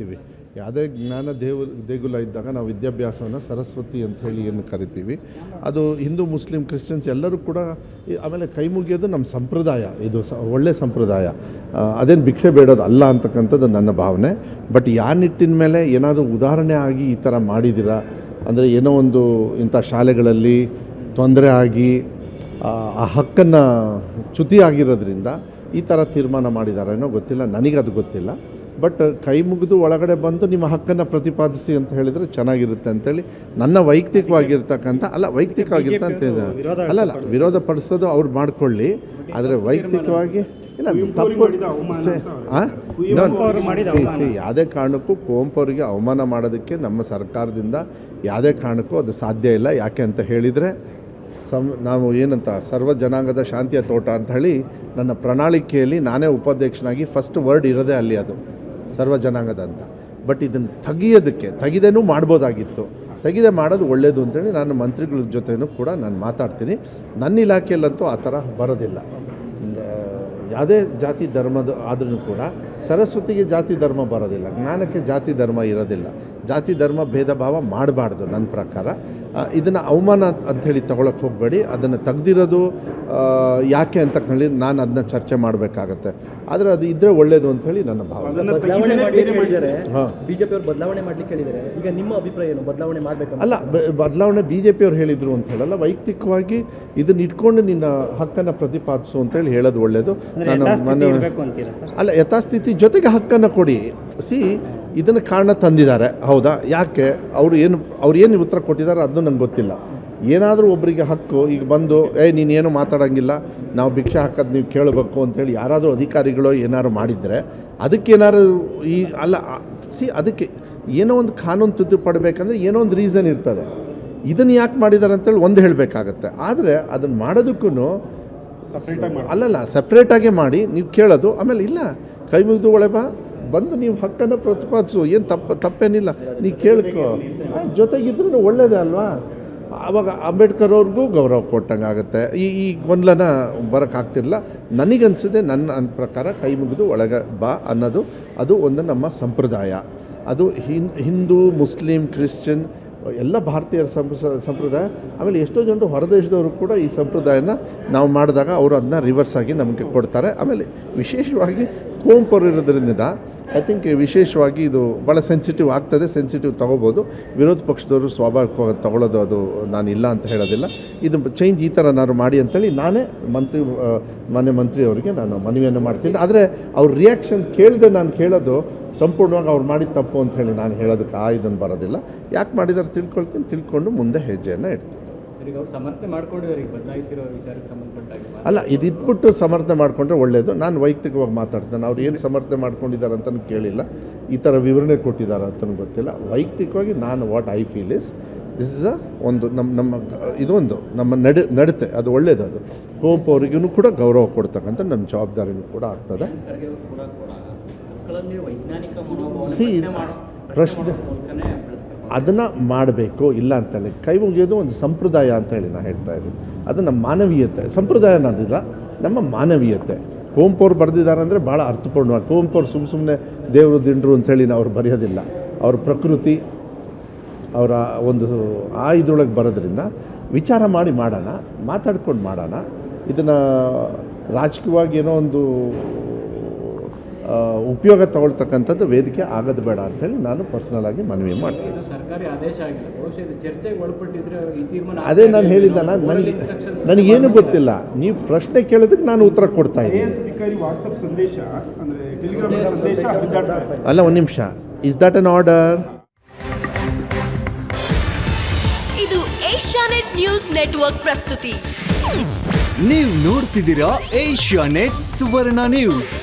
ಇವೆ ಯಾವುದೇ ಜ್ಞಾನ ದೇಗುಲ ಇದ್ದಾಗ ನಾವು ವಿದ್ಯಾಭ್ಯಾಸವನ್ನು ಸರಸ್ವತಿ ಅಂತ ಹೇಳಿ ಏನು ಕರಿತೀವಿ. ಅದು ಹಿಂದೂ ಮುಸ್ಲಿಂ ಕ್ರಿಶ್ಚಿಯನ್ಸ್ ಎಲ್ಲರೂ ಕೂಡ ಆಮೇಲೆ ಕೈ ಮುಗಿಯೋದು ನಮ್ಮ ಸಂಪ್ರದಾಯ. ಇದು ಒಳ್ಳೆಯ ಸಂಪ್ರದಾಯ, ಅದೇನು ಭಿಕ್ಷೆ ಬೇಡೋದು ಅಲ್ಲ ಅಂತಕ್ಕಂಥದ್ದು ನನ್ನ ಭಾವನೆ. ಬಟ್ ಯಾವ ನಿಟ್ಟಿನ ಮೇಲೆ ಏನಾದರೂ ಉದಾಹರಣೆ ಆಗಿ ಈ ಥರ ಮಾಡಿದ್ದೀರಾ ಅಂದರೆ ಏನೋ ಒಂದು ಇಂಥ ಶಾಲೆಗಳಲ್ಲಿ ತೊಂದರೆ ಆಗಿ ಆ ಹಕ್ಕನ್ನು ಚ್ಯುತಿ ಆಗಿರೋದ್ರಿಂದ ಈ ಥರ ತೀರ್ಮಾನ ಮಾಡಿದಾರೇನೋ ಗೊತ್ತಿಲ್ಲ, ನನಗದು ಗೊತ್ತಿಲ್ಲ. ಬಟ್ ಕೈ ಮುಗಿದು ಒಳಗಡೆ ಬಂದು ನಿಮ್ಮ ಹಕ್ಕನ್ನು ಪ್ರತಿಪಾದಿಸಿ ಅಂತ ಹೇಳಿದರೆ ಚೆನ್ನಾಗಿರುತ್ತೆ ಅಂತೇಳಿ ನನ್ನ ವೈಯಕ್ತಿಕವಾಗಿರ್ತಕ್ಕಂಥ ವೈಯಕ್ತಿಕವಾಗಿರ್ತಂತ ಅಲ್ಲಲ್ಲ ವಿರೋಧ ಪಡಿಸೋದು ಅವ್ರು ಮಾಡ್ಕೊಳ್ಳಿ. ಆದರೆ ವೈಯಕ್ತಿಕವಾಗಿ ಇಲ್ಲ ತಪ್ಪು ಯಾವುದೇ ಕಾರಣಕ್ಕೂ ಕುವೆಂಪು ಅವರಿಗೆ ಅವಮಾನ ಮಾಡೋದಕ್ಕೆ ನಮ್ಮ ಸರ್ಕಾರದಿಂದ ಯಾವುದೇ ಕಾರಣಕ್ಕೂ ಅದು ಸಾಧ್ಯ ಇಲ್ಲ. ಯಾಕೆ ಅಂತ ಹೇಳಿದರೆ ನಾವು ಏನಂತ ಸರ್ವ ಜನಾಂಗದ ಶಾಂತಿಯ ತೋಟ ಅಂತ ಹೇಳಿ ನನ್ನ ಪ್ರಣಾಳಿಕೆಯಲ್ಲಿ ನಾನೇ ಉಪಾಧ್ಯಕ್ಷನಾಗಿ ಫಸ್ಟ್ ವರ್ಡ್ ಇರೋದೇ ಅಲ್ಲಿ, ಅದು ಸರ್ವ ಜನಾಂಗದ ಅಂತ. ಬಟ್ ಇದನ್ನು ತೆಗಿದೇನೂ ಮಾಡ್ಬೋದಾಗಿತ್ತು. ತೆಗೆದೇ ಮಾಡೋದು ಒಳ್ಳೆಯದು ಅಂತೇಳಿ ನಾನು ಮಂತ್ರಿಗಳ ಜೊತೆನೂ ಕೂಡ ನಾನು ಮಾತಾಡ್ತೀನಿ. ನನ್ನ ಇಲಾಖೆಯಲ್ಲಂತೂ ಆ ಥರ ಬರೋದಿಲ್ಲ. ಯಾವುದೇ ಜಾತಿ ಧರ್ಮದ ಆದ್ರೂ ಕೂಡ ಸರಸ್ವತಿಗೆ ಜಾತಿ ಧರ್ಮ ಬರೋದಿಲ್ಲ, ಜ್ಞಾನಕ್ಕೆ ಜಾತಿ ಧರ್ಮ ಇರೋದಿಲ್ಲ. ಜಾತಿ ಧರ್ಮ ಭೇದ ಭಾವ ಮಾಡಬಾರ್ದು ನನ್ನ ಪ್ರಕಾರ. ಇದನ್ನು ಅವಮಾನ ಅಂಥೇಳಿ ತೊಗೊಳಕ್ಕೆ ಹೋಗಬೇಡಿ. ಅದನ್ನು ತೆಗ್ದಿರೋದು ಯಾಕೆ ಅಂತ ಹೇಳಿ ನಾನು ಅದನ್ನ ಚರ್ಚೆ ಮಾಡಬೇಕಾಗತ್ತೆ. ಆದರೆ ಅದು ಇದ್ದರೆ ಒಳ್ಳೆಯದು ಅಂಥೇಳಿ ನನ್ನ ಭಾವನೆ. ಬಿಜೆಪಿ ಅವರು ಬದಲಾವಣೆ ಮಾಡಲಿಕ್ಕೆ ಹೇಳಿದ್ದಾರೆ. ಈಗ ನಿಮ್ಮ ಅಭಿಪ್ರಾಯ ಏನು? ಬದಲಾವಣೆ ಮಾಡಬೇಕು ಅಲ್ಲ, ಬದಲಾವಣೆ ಬಿಜೆಪಿ ಅವ್ರು ಹೇಳಿದರು ಅಂತ ಹೇಳಲ್ಲ, ವೈಯಕ್ತಿಕವಾಗಿ ಇದನ್ನ ಇಟ್ಕೊಂಡು ನಿನ್ನ ಹಕ್ಕನ್ನು ಪ್ರತಿಪಾದಿಸು ಅಂತೇಳಿ ಹೇಳೋದು ಒಳ್ಳೆಯದು. ಅಲ್ಲ, ಯಥಾಸ್ಥಿತಿ ಜೊತೆಗೆ ಹಕ್ಕನ್ನು ಕೊಡಿ. ಇದನ್ನು ಕಾರಣ ತಂದಿದ್ದಾರೆ, ಹೌದಾ? ಯಾಕೆ ಅವ್ರು ಏನು ಉತ್ತರ ಕೊಟ್ಟಿದ್ದಾರೆ ಅದನ್ನು ನಂಗೆ ಗೊತ್ತಿಲ್ಲ. ಏನಾದರೂ ಒಬ್ಬರಿಗೆ ಹಕ್ಕು ಈಗ ಬಂದು ನೀನೇನು ಮಾತಾಡೋಂಗಿಲ್ಲ, ನಾವು ಭಿಕ್ಷೆ ಹಾಕೋದು ನೀವು ಕೇಳಬೇಕು ಅಂತೇಳಿ ಯಾರಾದರೂ ಅಧಿಕಾರಿಗಳು ಏನಾದ್ರು ಮಾಡಿದರೆ ಅದಕ್ಕೇನಾದ್ರು ಅದಕ್ಕೆ ಏನೋ ಒಂದು ಕಾನೂನು ತಿದ್ದುಪಡಬೇಕಂದ್ರೆ ಏನೋ ಒಂದು ರೀಸನ್ ಇರ್ತದೆ. ಇದನ್ನು ಯಾಕೆ ಮಾಡಿದ್ದಾರೆ ಅಂತೇಳಿ ಒಂದು ಹೇಳಬೇಕಾಗತ್ತೆ. ಆದರೆ ಅದನ್ನು ಮಾಡೋದಕ್ಕೂ ಸಪ್ರೇಟಾಗೆ ಮಾಡಿ ನೀವು ಕೇಳೋದು. ಆಮೇಲೆ ಇಲ್ಲ, ಕೈ ಮುಗಿದು ಒಳೆ ಬಂದು ನೀವು ಹಕ್ಕನ್ನು ಪ್ರತಿಪಾದಿಸು, ಏನು ತಪ್ಪೇನಿಲ್ಲ, ನೀವು ಕೇಳ್ಕೊ. ಜೊತೆಗಿದ್ರೂ ಒಳ್ಳೆಯದೇ ಅಲ್ವಾ? ಆವಾಗ ಅಂಬೇಡ್ಕರ್ ಅವ್ರಿಗೂ ಗೌರವ ಕೊಟ್ಟಂಗೆ ಆಗುತ್ತೆ. ಈ ಗೊಂದಲನ ಬರೋಕ್ಕಾಗ್ತಿರಲಿಲ್ಲ. ನನಗನ್ಸಿದೆ, ನನ್ನ ಪ್ರಕಾರ ಕೈ ಮುಗಿದು ಒಳಗೆ ಬಾ ಅನ್ನೋದು ಅದು ಒಂದು ನಮ್ಮ ಸಂಪ್ರದಾಯ. ಅದು ಹಿಂದೂ ಮುಸ್ಲಿಂ ಕ್ರಿಶ್ಚಿಯನ್ ಎಲ್ಲ ಭಾರತೀಯರ ಸಂಪ್ರದಾಯ. ಆಮೇಲೆ ಎಷ್ಟೋ ಜನರು ಹೊರದೇಶದವರು ಕೂಡ ಈ ಸಂಪ್ರದಾಯನ ನಾವು ಮಾಡಿದಾಗ ಅವರು ಅದನ್ನ ರಿವರ್ಸ್ ಆಗಿ ನಮಗೆ ಕೊಡ್ತಾರೆ. ಆಮೇಲೆ ವಿಶೇಷವಾಗಿ ಕುವೆಂಪು ಅವರು ಇರೋದ್ರಿಂದ ಐ ಥಿಂಕ್ ವಿಶೇಷವಾಗಿ ಇದು ಭಾಳ ಸೆನ್ಸಿಟಿವ್ ಆಗ್ತದೆ. ಸೆನ್ಸಿಟಿವ್ ತೊಗೋಬೋದು. ವಿರೋಧ ಪಕ್ಷದವರು ಸ್ವಾಭಾವಿಕವಾಗಿ ತೊಗೊಳ್ಳೋದು, ಅದು ನಾನು ಇಲ್ಲ ಅಂತ ಹೇಳೋದಿಲ್ಲ. ಇದು ಚೇಂಜ್ ಈ ಥರ ನಾನು ಮಾಡಿ ಅಂತೇಳಿ ನಾನೇ ಮಾನ್ಯ ಮಂತ್ರಿ ಅವರಿಗೆ ನಾನು ಮನವಿಯನ್ನು ಮಾಡ್ತೀನಿ. ಆದರೆ ಅವ್ರ ರಿಯಾಕ್ಷನ್ ಕೇಳಿದೆ, ನಾನು ಕೇಳೋದು ಸಂಪೂರ್ಣವಾಗಿ ಅವ್ರು ಮಾಡಿದ ತಪ್ಪು ಅಂತ ಹೇಳಿ ನಾನು ಹೇಳೋದಕ್ಕೆ ಇದನ್ನು ಬರೋದಿಲ್ಲ. ಯಾಕೆ ಮಾಡಿದಾರೆ ತಿಳ್ಕೊಂಡು ಮುಂದೆ ಹೆಜ್ಜೆಯನ್ನು ಇಡ್ತೀನಿ. ಅಲ್ಲ, ಇದಿಟ್ಬಿಟ್ಟು ಸಮರ್ಥನೆ ಮಾಡಿಕೊಂಡ್ರೆ ಒಳ್ಳೆಯದು. ನಾನು ವೈಯಕ್ತಿಕವಾಗಿ ಮಾತಾಡ್ತೇನೆ. ಅವ್ರು ಏನು ಸಮರ್ಥನೆ ಮಾಡ್ಕೊಂಡಿದ್ದಾರೆ ಅಂತಲೂ ಕೇಳಿಲ್ಲ, ಈ ಥರ ವಿವರಣೆ ಕೊಟ್ಟಿದ್ದಾರೆ ಅಂತಲೂ ಗೊತ್ತಿಲ್ಲ. ವೈಯಕ್ತಿಕವಾಗಿ ನಾನು what I feel this is ಒಂದು ಇದೊಂದು ನಮ್ಮ ನಡತೆ, ಅದು ಒಳ್ಳೆಯದು. ಅದು ಕುವೆಂಪು ಅವರಿಗೂ ಕೂಡ ಗೌರವ ಕೊಡ್ತಕ್ಕಂಥ ನಮ್ಮ ಜವಾಬ್ದಾರಿನೂ ಕೂಡ ಆಗ್ತದೆ. ಪ್ರಶ್ನೆ ಅದನ್ನು ಮಾಡಬೇಕು, ಇಲ್ಲ ಅಂತೇಳಿ ಕೈ ಮುಗಿಯೋದು ಒಂದು ಸಂಪ್ರದಾಯ ಅಂತ ಹೇಳಿ ನಾನು ಹೇಳ್ತಾ ಇದ್ದೀನಿ. ಅದು ನಮ್ಮ ಮಾನವೀಯತೆ. ಸಂಪ್ರದಾಯ ಅನ್ನೋದಿಲ್ಲ, ನಮ್ಮ ಮಾನವೀಯತೆ. ಕುವೆಂಪು ಅವ್ರು ಬರೆದಿದ್ದಾರೆ ಅಂದರೆ ಭಾಳ ಅರ್ಥಪೂರ್ಣವಾಗಿ. ಕುವೆಂಪು ಅವ್ರು ಸುಮ್ಮನೆ ದೇವರು ದಿಂಡ್ರು ಅಂಥೇಳಿ ಅವ್ರು ಬರೆಯೋದಿಲ್ಲ. ಅವ್ರ ಪ್ರಕೃತಿ, ಅವರ ಒಂದು ಇದರೊಳಗೆ ಬರೋದ್ರಿಂದ ವಿಚಾರ ಮಾಡಿ ಮಾಡೋಣ, ಮಾತಾಡ್ಕೊಂಡು ಮಾಡೋಣ. ಇದನ್ನು ರಾಜಕೀಯವಾಗಿ ಏನೋ ಒಂದು ಉಪಯೋಗ ತಗೊಳ್ತಕ್ಕಂಥದ್ದು ವೇದಿಕೆ ಆಗೋದು ಬೇಡ ಅಂಥೇಳಿ ನಾನು ಪರ್ಸನಲ್ ಆಗಿ ಮನವಿ ಮಾಡ್ತೀನಿ. ಅದೇ ನಾನು ಹೇಳಿದ್ದಲ್ಲ, ನನಗೇನು ಗೊತ್ತಿಲ್ಲ. ನೀವು ಪ್ರಶ್ನೆ ಕೇಳೋದಕ್ಕೆ ನಾನು ಉತ್ತರ ಕೊಡ್ತಾ ಇದ್ದೀನಿ. ಅಲ್ಲ, ಒಂದು ನಿಮಿಷ. Is that an order? ಇದು ಏಷ್ಯಾನೆಟ್ ನ್ಯೂಸ್ ನೆಟ್ವರ್ಕ್ ಪ್ರಸ್ತುತಿ. ನೀವು ನೋಡ್ತಿದ್ದೀರಾ ಏಷ್ಯಾನೆಟ್ ಸುವರ್ಣ ನ್ಯೂಸ್.